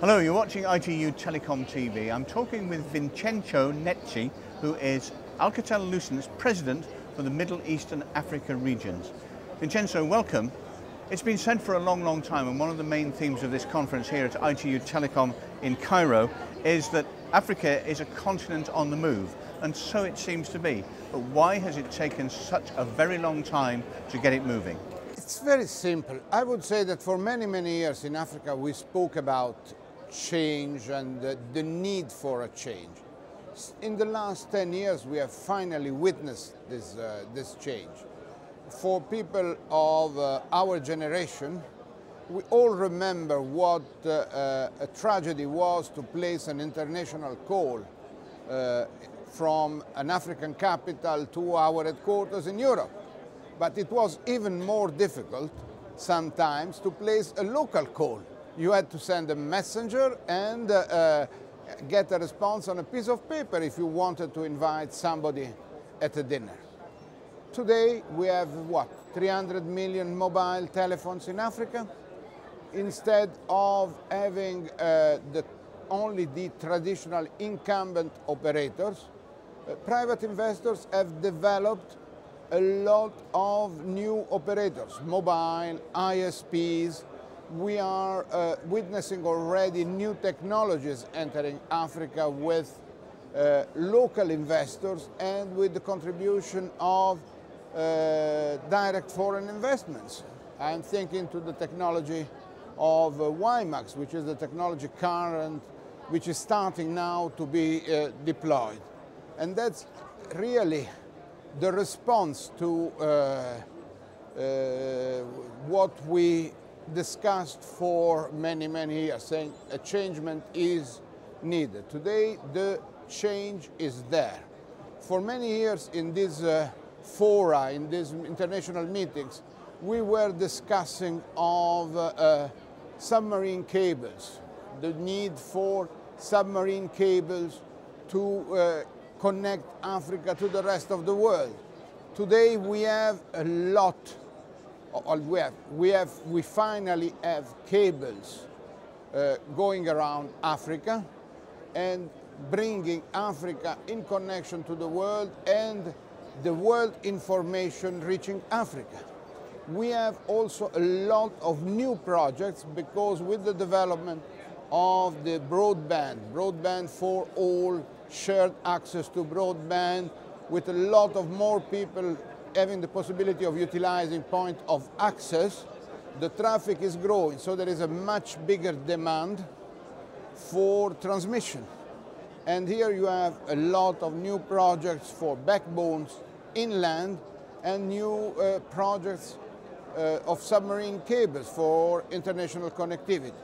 Hello, you're watching ITU Telecom TV. I'm talking with Vincenzo Nesci, who is Alcatel-Lucent's president for the Middle East and Africa regions. Vincenzo, welcome. It's been said for a long time, and one of the main themes of this conference here at ITU Telecom in Cairo is that Africa is a continent on the move, and so it seems to be. But why has it taken such a very long time to get it moving? It's very simple. I would say that for many years in Africa we spoke about change and the need for a change. In the last 10 years we have finally witnessed this change. For people of our generation, we all remember what a tragedy was to place an international call from an African capital to our headquarters in Europe. But it was even more difficult sometimes to place a local call. You had to send a messenger and get a response on a piece of paper if you wanted to invite somebody at a dinner. Today we have, 300 million mobile telephones in Africa. Instead of having only the traditional incumbent operators, private investors have developed a lot of new operators, mobile, ISPs. We are witnessing already new technologies entering Africa with local investors and with the contribution of direct foreign investments. I'm thinking to the technology of WiMAX, which is the technology current, which is starting now to be deployed. And that's really the response to what we discussed for many years, saying a changement is needed. Today the change is there. For many years in these fora, in these international meetings, we were discussing of submarine cables, the need for submarine cables to connect Africa to the rest of the world. Today we have a lot. We finally have cables going around Africa and bringing Africa in connection to the world and the world information reaching Africa. We have also a lot of new projects because with the development of the broadband for all, shared access to broadband, with a lot of more people having the possibility of utilizing point of access, the traffic is growing, so there is a much bigger demand for transmission. And here you have a lot of new projects for backbones inland and new projects of submarine cables for international connectivity.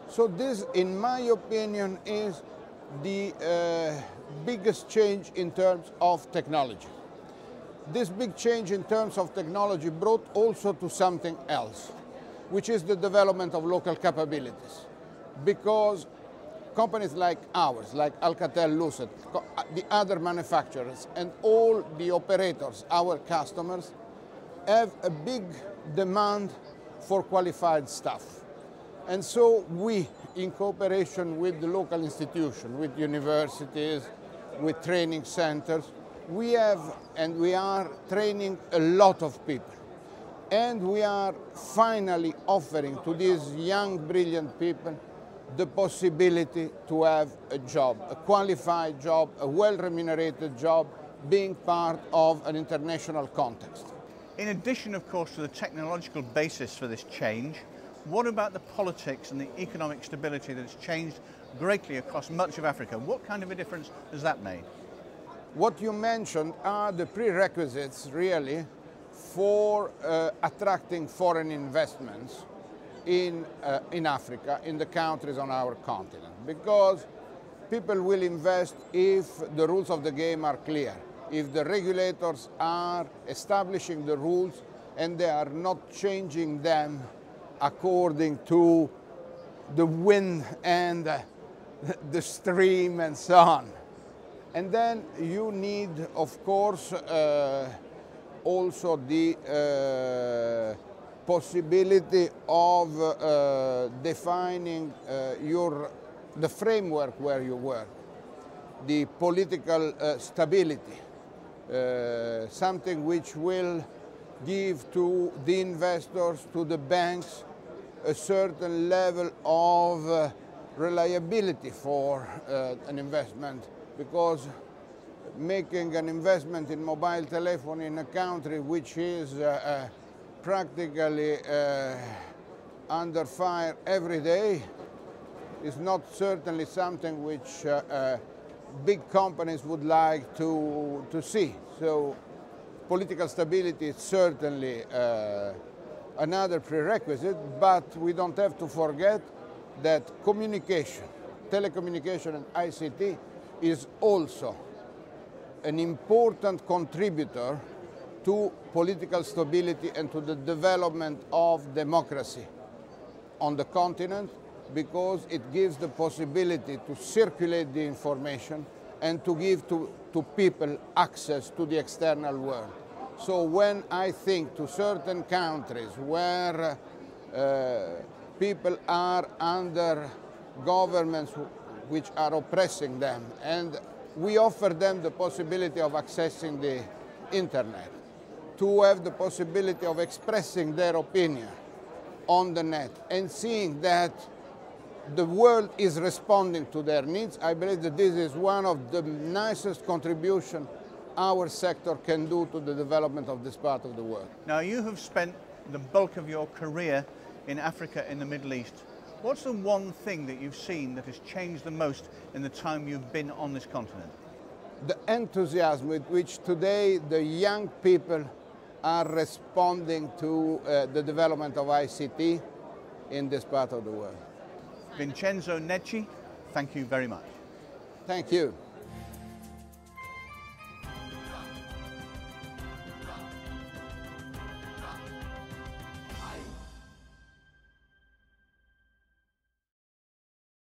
So this, in my opinion, is the biggest change in terms of technology. This big change in terms of technology brought also to something else, which is the development of local capabilities. Because companies like ours, like Alcatel-Lucent, the other manufacturers, and all the operators, our customers, have a big demand for qualified staff. And so we, in cooperation with the local institutions, with universities, with training centers, we have and we are training a lot of people. And we are finally offering to these young, brilliant people the possibility to have a job, a qualified job, a well-remunerated job, being part of an international context. In addition, of course, to the technological basis for this change, what about the politics and the economic stability that has changed greatly across much of Africa? What kind of a difference has that made? What you mentioned are the prerequisites, really, for attracting foreign investments in Africa, in the countries on our continent. Because people will invest if the rules of the game are clear, if the regulators are establishing the rules and they are not changing them according to the wind and the stream and so on. And then you need, of course, also the possibility of defining your the framework where you work, the political stability, something which will give to the investors, to the banks, a certain level of reliability for an investment, because making an investment in mobile telephony in a country which is practically under fire every day is not certainly something which big companies would like to see. So political stability is certainly another prerequisite, but we don't have to forget that communication, telecommunication and ICT is also an important contributor to political stability and to the development of democracy on the continent, because it gives the possibility to circulate the information and to give to people access to the external world. So when I think to certain countries where people are under governments which are oppressing them, and we offer them the possibility of accessing the internet, to have the possibility of expressing their opinion on the net and seeing that the world is responding to their needs, I believe that this is one of the nicest contributions our sector can do to the development of this part of the world. Now, you have spent the bulk of your career in Africa and the Middle East. What's the one thing that you've seen that has changed the most in the time you've been on this continent? The enthusiasm with which today the young people are responding to the development of ICT in this part of the world. Vincenzo Nesci, thank you very much. Thank you.